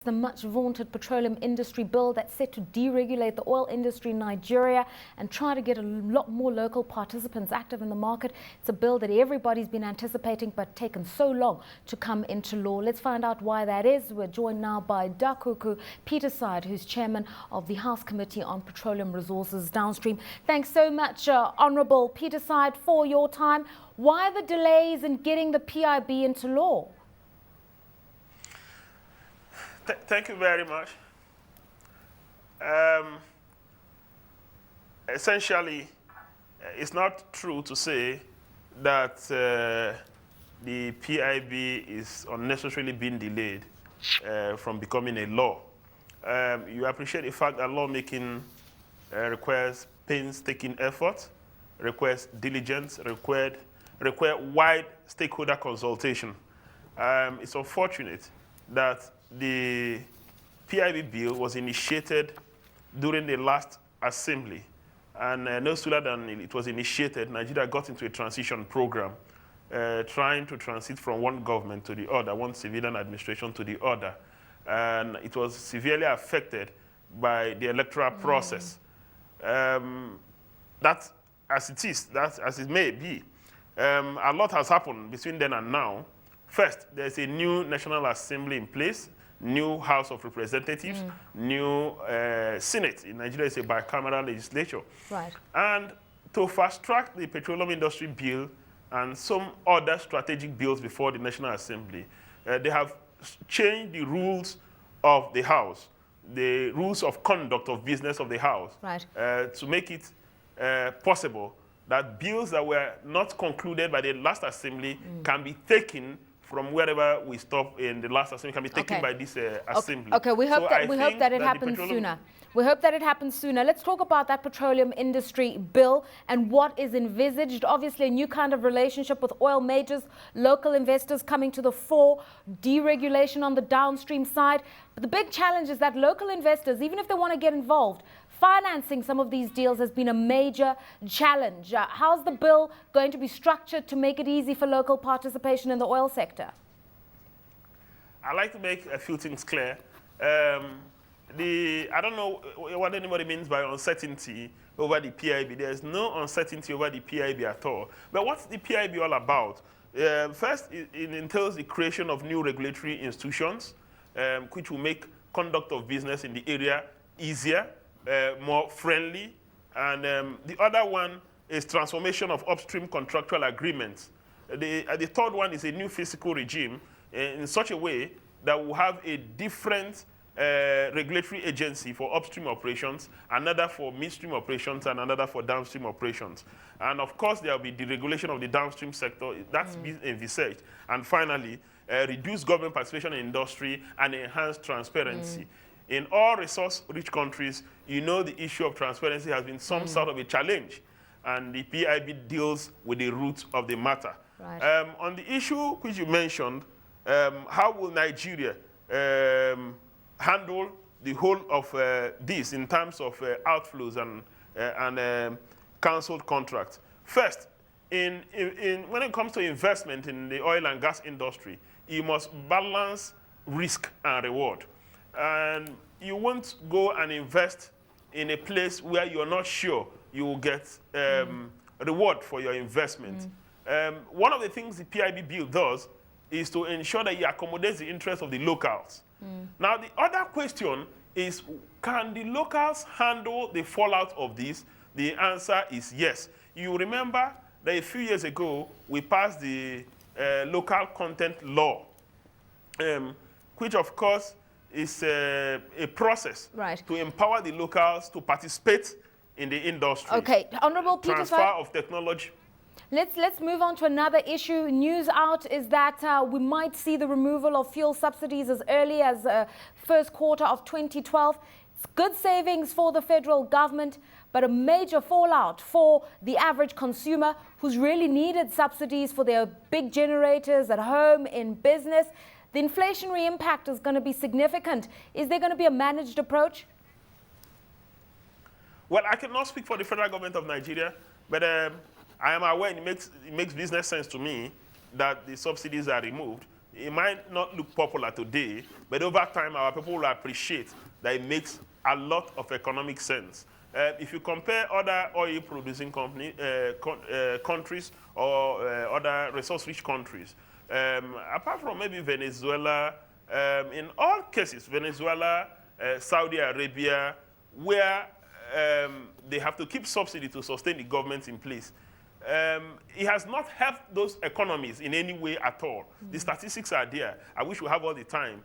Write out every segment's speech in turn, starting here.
the much vaunted petroleum industry bill that's set to deregulate the oil industry in Nigeria and try to get a lot more local participants active in the market. It's a bill that everybody's been anticipating but taken so long to come into law. Let's find out why that is. We're joined now by Dakuku Peterside, who's chairman of the House Committee on Petroleum Resources Downstream. Thanks so much, Honourable Peterside, for your time. Why the delays in getting the PIB into law? Thank you very much. Essentially, it's not true to say that the PIB is unnecessarily being delayed from becoming a law. You appreciate the fact that lawmaking requires painstaking effort, requires diligence, require wide stakeholder consultation. It's unfortunate that the PIB bill was initiated during the last assembly, and no sooner than it was initiated, Nigeria got into a transition program, trying to transit from one government to the other, one civilian administration to the other, and it was severely affected by the electoral process. That as it is, that as it may be, a lot has happened between then and now. First, there's a new National Assembly in place, new House of Representatives, new Senate. In Nigeria, it's a bicameral legislature. Right. And to fast-track the petroleum industry bill and some other strategic bills before the National Assembly, they have changed the rules of the House, the rules of conduct of business of the House, right, to make it possible that bills that were not concluded by the last Assembly can be taken from wherever we stop in the last assembly, can be taken by this assembly. Okay, we hope that it happens sooner. We hope that it happens sooner. Let's talk about that petroleum industry bill and what is envisaged. Obviously, a new kind of relationship with oil majors, local investors coming to the fore, deregulation on the downstream side. But the big challenge is that local investors, even if they want to get involved, financing some of these deals has been a major challenge. How's the bill going to be structured to make it easy for local participation in the oil sector? I'd like to make a few things clear. I don't know what anybody means by uncertainty over the PIB. There's no uncertainty over the PIB at all. But what's the PIB all about? First, it entails the creation of new regulatory institutions, which will make conduct of business in the area easier, more friendly, and the other one is transformation of upstream contractual agreements. The third one is a new fiscal regime in such a way that we'll have a different regulatory agency for upstream operations, another for midstream operations, and another for downstream operations. And of course, there will be deregulation of the downstream sector. That's been envisaged. And finally, reduce government participation in industry and enhance transparency. In all resource-rich countries, you know the issue of transparency has been some sort of a challenge, and the PIB deals with the root of the matter. Right. On the issue which you mentioned, how will Nigeria handle the whole of this in terms of outflows and cancelled contracts? First, when it comes to investment in the oil and gas industry, you must balance risk and reward. And you won't go and invest in a place where you're not sure you will get reward for your investment. One of the things the PIB bill does is to ensure that it accommodates the interests of the locals. Now, the other question is, can the locals handle the fallout of this? The answer is yes. You remember that a few years ago, we passed the local content law, which, of course, is a process to empower the locals to participate in the industry. Okay, Honourable Peterside. Transfer of technology. Let's move on to another issue. News out is that we might see the removal of fuel subsidies as early as first quarter of 2012. It's good savings for the federal government, but a major fallout for the average consumer who's really needed subsidies for their big generators at home, in business. The inflationary impact is going to be significant. Is there going to be a managed approach? Well, I cannot speak for the federal government of Nigeria, but I am aware it makes business sense to me that the subsidies are removed. it might not look popular today, but over time, our people will appreciate that it makes a lot of economic sense. If you compare other oil-producing countries or other resource-rich countries, apart from maybe Venezuela, in all cases, Venezuela, Saudi Arabia, where they have to keep subsidy to sustain the government in place, it has not helped those economies in any way at all. The statistics are there. I wish we have all the time.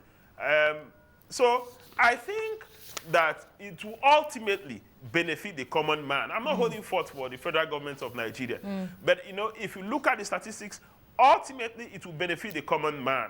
So I think that it will ultimately benefit the common man. I'm not holding forth for the federal government of Nigeria. But, you know, if you look at the statistics, ultimately it will benefit the common man.